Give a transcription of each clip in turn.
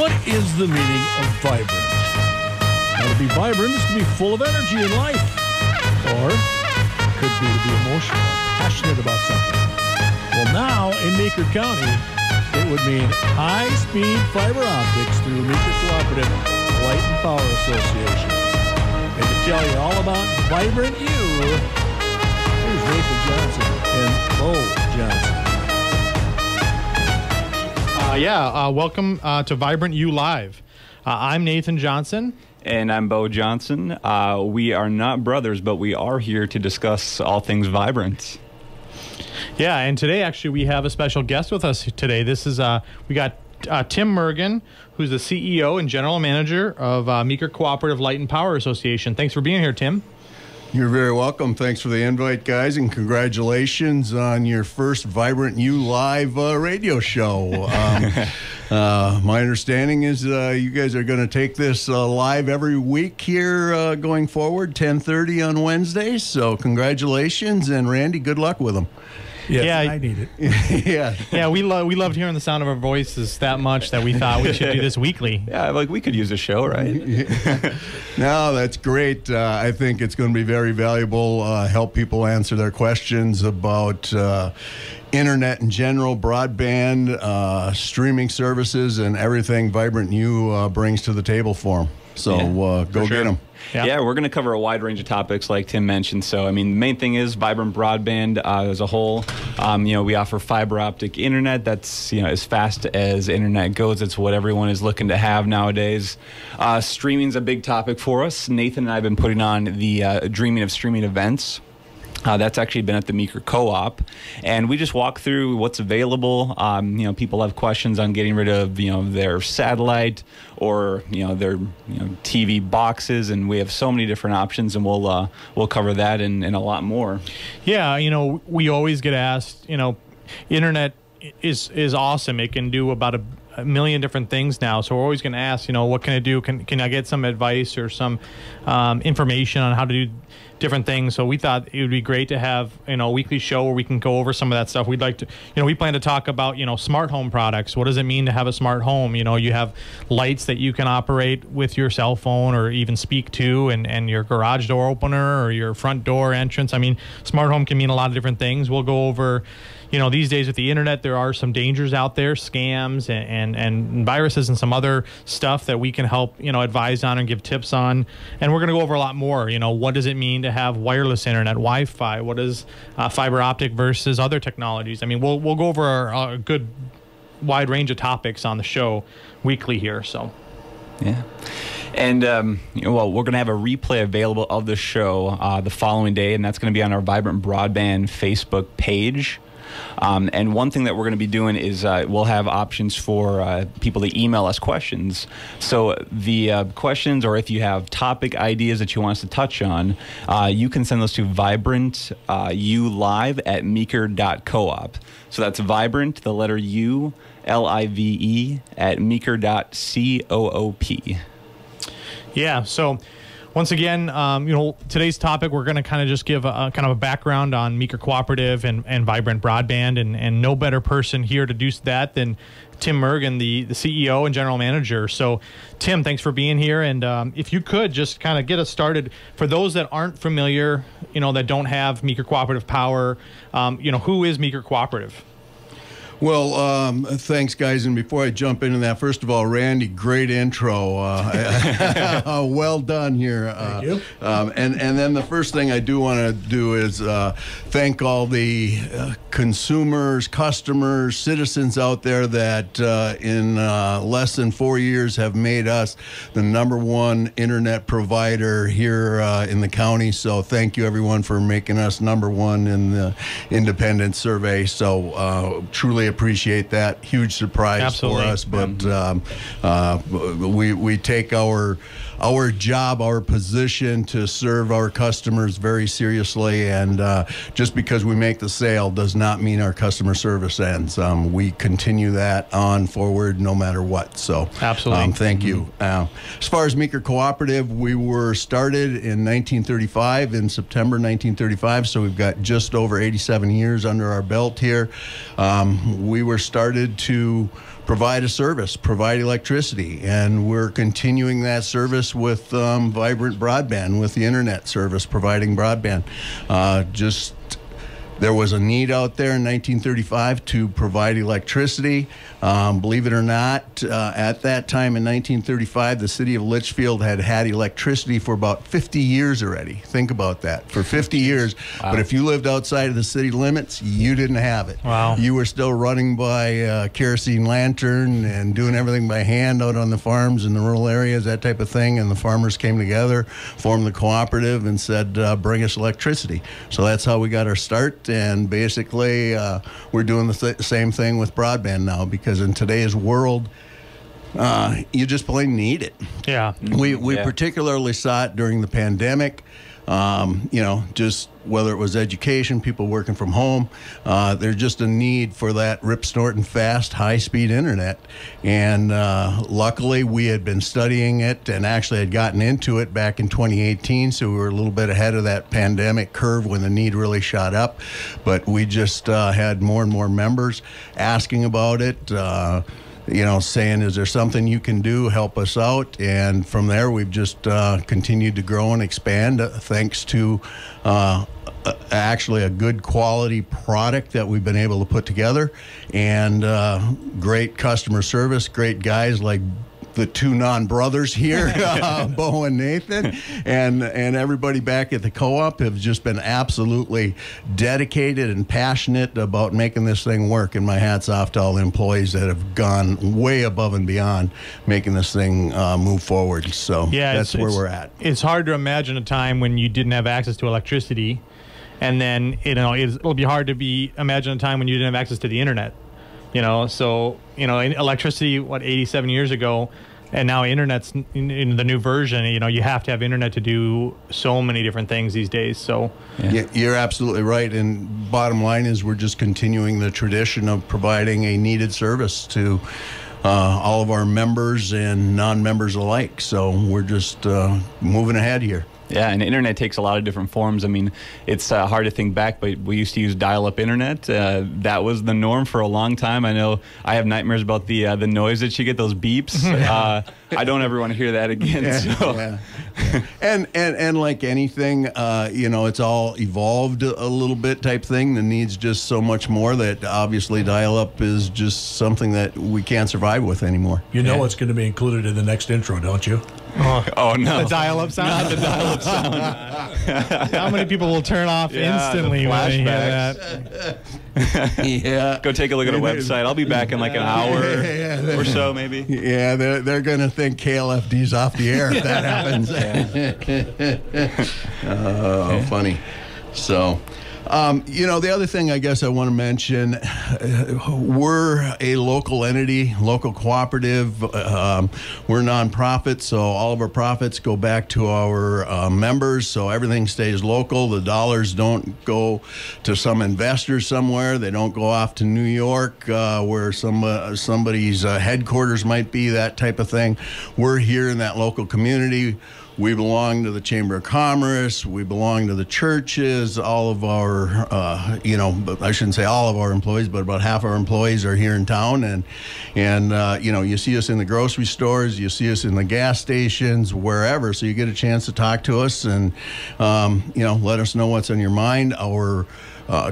What is the meaning of vibrant? Now, to be vibrant is to be full of energy and life. Or it could be to be emotional, passionate about something. Well, now in Meeker County, it would mean high-speed fiber optics through Meeker Cooperative Light and Power Association. And to tell you all about Vibrant U, here's Nathan Johnson and Bo Johnson. Welcome to Vibrant U Live. I'm Nathan Johnson. And I'm Bo Johnson. We are not brothers, but we are here to discuss all things vibrant. Yeah, and today actually we have a special guest with us today. This is we got Tim Mergen, who's the CEO and General Manager of Meeker Cooperative Light and Power Association. Thanks for being here, Tim. You're very welcome. Thanks for the invite, guys, and congratulations on your first Vibrant U Live radio show. My understanding is you guys are going to take this live every week here going forward, 10:30 on Wednesdays. So congratulations, and Randy, good luck with them. Yes, yeah, I need it. Yeah, we loved hearing the sound of our voices that much that we thought we should do this weekly. Yeah, like we could use a show, right? No, that's great. I think it's going to be very valuable, help people answer their questions about internet in general, broadband, streaming services, and everything Vibrant U brings to the table for them. So go get them. Yeah, we're going to cover a wide range of topics like Tim mentioned. So, I mean, the main thing is Vibrant Broadband as a whole. We offer fiber optic internet that's, as fast as internet goes. It's what everyone is looking to have nowadays. Streaming's a big topic for us. Nathan and I have been putting on the Dreaming of Streaming events. That's actually been at the Meeker Co-op, and we just walk through what's available. People have questions on getting rid of, their satellite or, their, TV boxes, and we have so many different options, and we'll cover that and a lot more. Yeah, we always get asked, internet is awesome. It can do about a million different things now, so we're always going to ask, what can I do? Can I get some advice or some information on how to do different things? So we thought it would be great to have a weekly show where we can go over some of that stuff. We'd like to, we plan to talk about smart home products. What does it mean to have a smart home? You have lights that you can operate with your cell phone or even speak to, and your garage door opener or your front door entrance. I mean, smart home can mean a lot of different things. We'll go over, these days with the internet, there are some dangers out there, scams and viruses and some other stuff that we can help, advise on and give tips on. And we're going to go over a lot more. What does it mean to have wireless internet, Wi-Fi? What is fiber optic versus other technologies? I mean, we'll go over a good wide range of topics on the show weekly here. So, yeah. And, we're going to have a replay available of the show the following day, and that's going to be on our Vibrant Broadband Facebook page. And one thing that we're going to be doing is we'll have options for people to email us questions. So the questions, or if you have topic ideas that you want us to touch on, you can send those to vibrantulive@meeker.coop. So that's Vibrant, the letter U, LIVE @meeker.coop. Yeah, so once again, today's topic, we're going to kind of just give a kind of a background on Meeker Cooperative and Vibrant Broadband, and no better person here to do that than Tim Mergen, the CEO and General Manager. So, Tim, thanks for being here, and if you could just kind of get us started, for those that aren't familiar, that don't have Meeker Cooperative Power, who is Meeker Cooperative? Well, thanks, guys. And before I jump into that, first of all, Randy, great intro. Well done here. Thank you. And then the first thing I do want to do is thank all the consumers, customers, citizens out there that in less than 4 years have made us the #1 internet provider here in the county. So thank you, everyone, for making us #1 in the independent survey. So truly appreciate that. Huge surprise Absolutely. For us, but we take our job, our position to serve our customers very seriously, and just because we make the sale does not mean our customer service ends. We continue that on forward no matter what. So absolutely, thank you. As far as Meeker Cooperative, we were started in 1935, in September 1935, so we've got just over 87 years under our belt here. We were started to provide a service, provide electricity, and we're continuing that service with VIBRANT Broadband, with the internet service providing broadband. There was a need out there in 1935 to provide electricity. Believe it or not, at that time in 1935, the city of Litchfield had had electricity for about 50 years already. Think about that, for 50 years. Wow. But if you lived outside of the city limits, you didn't have it. Wow. You were still running by kerosene lantern and doing everything by hand out on the farms in the rural areas, that type of thing. And the farmers came together, formed the cooperative, and said, bring us electricity. So that's how we got our start. And basically, we're doing the same thing with broadband now, because in today's world, you just plain need it. Yeah. We particularly saw it during the pandemic. Just whether it was education, people working from home, there's just a need for that rip, snort, and fast, high-speed internet. And luckily, we had been studying it and actually had gotten into it back in 2018, so we were a little bit ahead of that pandemic curve when the need really shot up. But we just had more and more members asking about it, saying, is there something you can do, help us out? And from there, we've just continued to grow and expand thanks to actually a good quality product that we've been able to put together, and great customer service, great guys like the two non-brothers here, Bo and Nathan, and everybody back at the co-op have just been absolutely dedicated and passionate about making this thing work. And my hat's off to all the employees that have gone way above and beyond making this thing move forward. So that's where we're at. It's hard to imagine a time when you didn't have access to electricity, and then it'll be hard to imagine a time when you didn't have access to the internet. Electricity, 87 years ago, and now internet's in the new version. You have to have internet to do so many different things these days. So yeah, you're absolutely right. And bottom line is, we're just continuing the tradition of providing a needed service to all of our members and non-members alike. So we're just moving ahead here. Yeah, and the internet takes a lot of different forms. I mean, it's hard to think back, but we used to use dial-up internet. That was the norm for a long time. I know I have nightmares about the noise that you get, those beeps. I don't ever want to hear that again. Yeah. And like anything, it's all evolved a little bit type thing. The need's just so much more that obviously dial-up is just something that we can't survive with anymore. You know what's going to be included in the next intro, don't you? Oh no. The dial-up sound? Not the dial-up sound. How many people will turn off instantly when they hear that? Yeah. Go take a look at a website. I'll be back in like an hour or so, maybe. Yeah, they're going to think KLFD's off the air if that happens. Oh, funny. So, the other thing I guess I want to mention, we're a local entity, local cooperative. We're nonprofit, so all of our profits go back to our members, so everything stays local. The dollars don't go to some investor somewhere. They don't go off to New York where somebody's headquarters might be, that type of thing. We're here in that local community. We belong to the Chamber of Commerce. We belong to the churches. All of our, I shouldn't say all of our employees, but about half our employees are here in town. And you see us in the grocery stores. You see us in the gas stations, wherever. So you get a chance to talk to us and, let us know what's on your mind. Our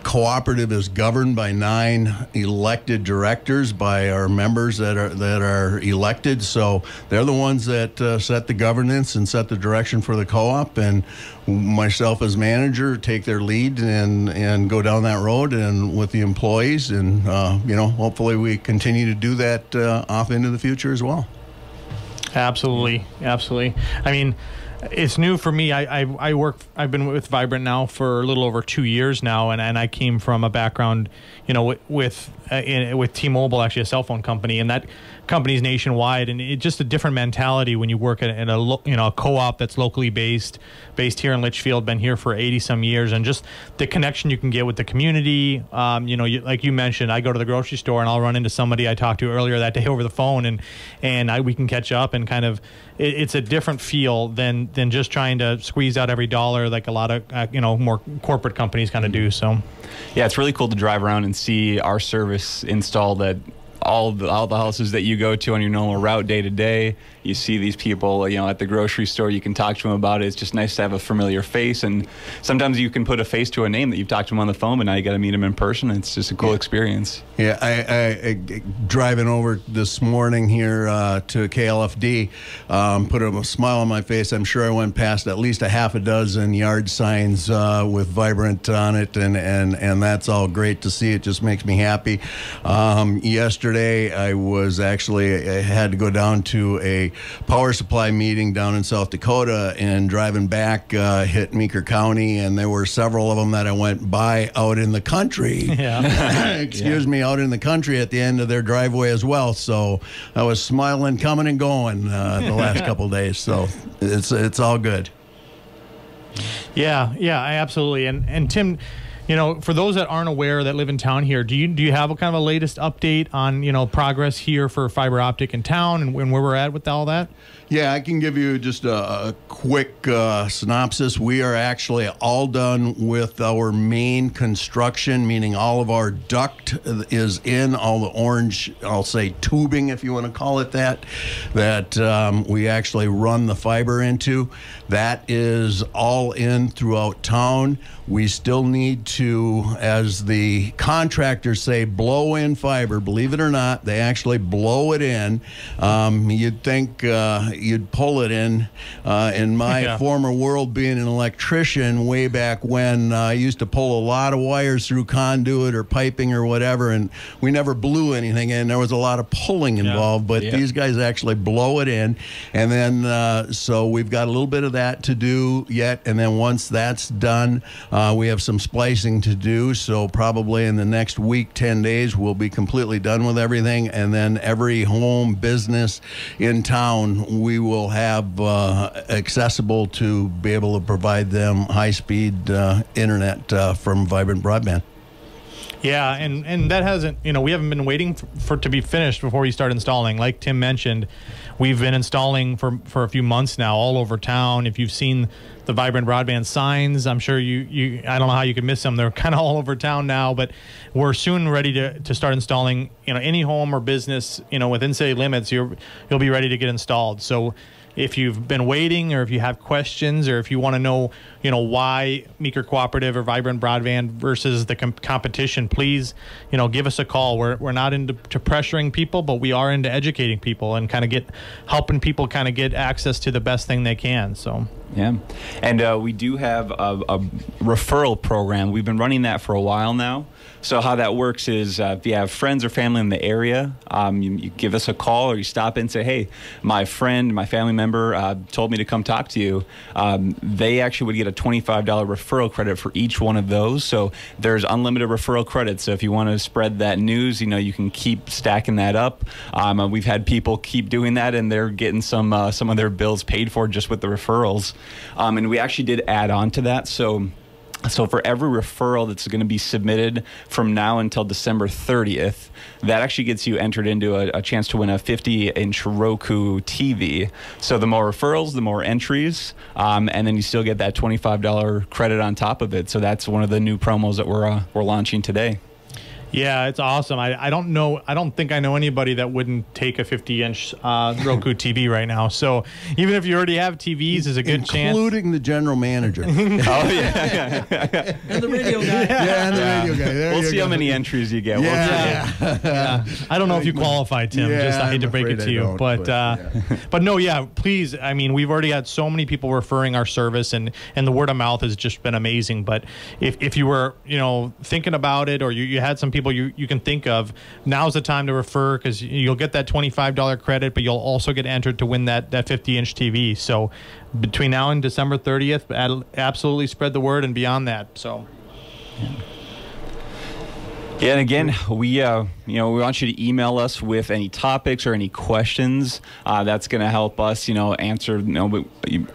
cooperative is governed by 9 elected directors by our members that are elected. So they're the ones that set the governance and set the direction for the co-op. And myself as manager take their lead and go down that road and with the employees. And hopefully we continue to do that off into the future as well. Absolutely. I mean, it's new for me. I've been with VIBRANT now for a little over 2 years now, and I came from a background, with T-Mobile, actually a cell phone company, and that company's nationwide, and it's just a different mentality when you work at a co-op that's locally based here in Litchfield, been here for 80 some years, and just the connection you can get with the community. Like you mentioned, I go to the grocery store and I'll run into somebody I talked to earlier that day over the phone, and we can catch up, and kind of it's a different feel than just trying to squeeze out every dollar like a lot of more corporate companies kind of do. So yeah, it's really cool to drive around and see our service installed at all the houses that you go to on your normal route day to day. You see these people, at the grocery store. You can talk to them about it. It's just nice to have a familiar face, and sometimes you can put a face to a name that you've talked to them on the phone, but now you got to meet them in person. It's just a cool experience. Yeah, I driving over this morning here to KLFD, put a smile on my face. I'm sure I went past at least a half a dozen yard signs with Vibrant on it, and that's all great to see. It just makes me happy. Yesterday, I had to go down to a power supply meeting down in South Dakota, and driving back hit Meeker County, and there were several of them that I went by out in the country. Yeah. Excuse me, out in the country at the end of their driveway as well. So I was smiling, coming and going the last couple of days. So it's all good. Yeah, absolutely. And Tim, for those that aren't aware that live in town here, do you have a kind of a latest update on progress here for fiber optic in town and where we're at with all that? Yeah, I can give you just a quick synopsis. We are actually all done with our main construction, meaning all of our duct is in, all the orange, I'll say tubing, if you want to call it that we actually run the fiber into. That is all in throughout town. We still need to, as the contractors say, blow in fiber. Believe it or not, they actually blow it in. You'd think you'd pull it in. In my former world, being an electrician way back when, I used to pull a lot of wires through conduit or piping or whatever, and we never blew anything in. There was a lot of pulling involved, but these guys actually blow it in. And then, so we've got a little bit of that to do yet. And then once that's done, we have some splicing to do. So probably in the next week, 10 days, we'll be completely done with everything. And then every home business in town, we will have accessible to be able to provide them high-speed internet from Vibrant Broadband. Yeah, and that hasn't, we haven't been waiting for it to be finished before you start installing. Like Tim mentioned, we've been installing for a few months now all over town. If you've seen the Vibrant Broadband signs, I'm sure you I don't know how you could miss them. They're kind of all over town now, but we're soon ready to start installing, any home or business, within city limits, you'll be ready to get installed. So if you've been waiting, or if you have questions, or if you want to know, why Meeker Cooperative or Vibrant Broadband versus the competition, please, give us a call. We're not into pressuring people, but we are into educating people and kind of helping people kind of get access to the best thing they can. So. Yeah, and we do have a referral program. We've been running that for a while now. So how that works is if you have friends or family in the area, you give us a call, or you stop in and say, hey, my friend, my family member told me to come talk to you. They actually would get a $25 referral credit for each one of those. So there's unlimited referral credits. So if you want to spread that news, you can keep stacking that up. We've had people keep doing that, and they're getting some of their bills paid for just with the referrals. And we actually did add on to that. So for every referral that's going to be submitted from now until December 30th, that actually gets you entered into a chance to win a 50-inch Roku TV. So the more referrals, the more entries, and then you still get that $25 credit on top of it. So that's one of the new promos that we're launching today. Yeah, it's awesome. I don't think I know anybody that wouldn't take a 50-inch Roku TV right now. So even if you already have TVs, there's a good chance. Including the general manager. Oh, yeah. And the radio guy. Yeah, and the radio guy. We'll see how many entries you get. Yeah. I don't know if you qualify, Tim. Yeah, I hate to break it to you. But no, please. I mean, we've already had so many people referring our service, and the word of mouth has just been amazing. But if you were, thinking about it, or you had some people you can think of, now's the time to refer, because you'll get that $25 credit, but you'll also get entered to win that 50-inch TV. So between now and December 30th, absolutely spread the word and beyond that. So. Yeah, and again, we want you to email us with any topics or any questions. That's going to help us, answer.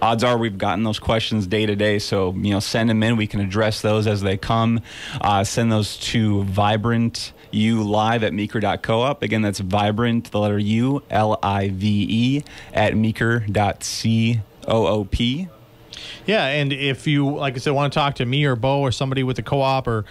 Odds are we've gotten those questions day to day, so send them in. We can address those as they come. Send those to vibrantulive@meeker.coop. Again, that's Vibrant, the letter U, LIVE @meeker.coop. Yeah, and if you, like I said, want to talk to me or Bo or somebody with the co-op or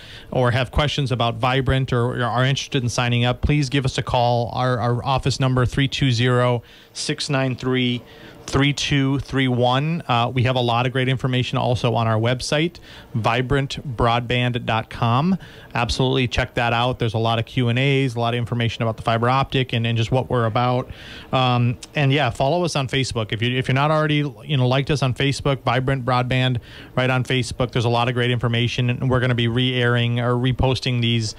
have questions about Vibrant or are interested in signing up, please give us a call. Our office number 320-693-3231. We have a lot of great information also on our website, vibrantbroadband.com. Absolutely check that out. There's a lot of Q&As, a lot of information about the fiber optic and just what we're about. And yeah, follow us on Facebook. If you're not already liked us on Facebook, Vibrant Broadband, right on Facebook. There's a lot of great information, and we're going to be re-airing or reposting these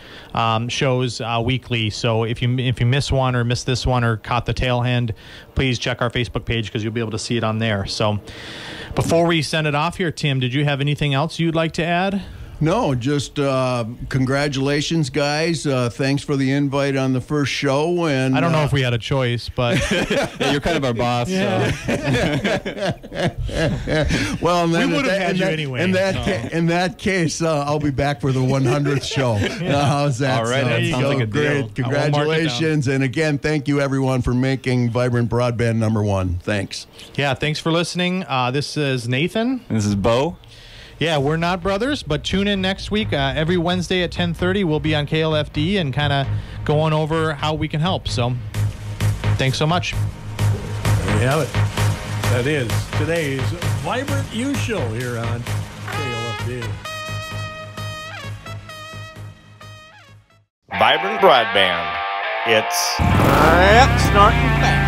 shows weekly. So if you miss one or miss this one or caught the tail end, please check our Facebook page because you'll be able to see it on there. So before we send it off here, Tim, did you have anything else you'd like to add? No, just congratulations, guys. Thanks for the invite on the first show. And I don't know if we had a choice, but Yeah, you're kind of our boss. Yeah. So. Well, and then we would have had you anyway. In that case, I'll be back for the 100th show. How's that? All right, sound? that sounds like a deal. Great. Congratulations. And again, thank you, everyone, for making Vibrant Broadband #1. Thanks. Yeah, thanks for listening. This is Nathan. This is Bo. Yeah, we're not brothers, but tune in next week. Every Wednesday at 10:30, we'll be on KLFD and kind of going over how we can help. So thanks so much. There you have it. That is today's Vibrant U Show here on KLFD. Vibrant Broadband. It's snorting fast.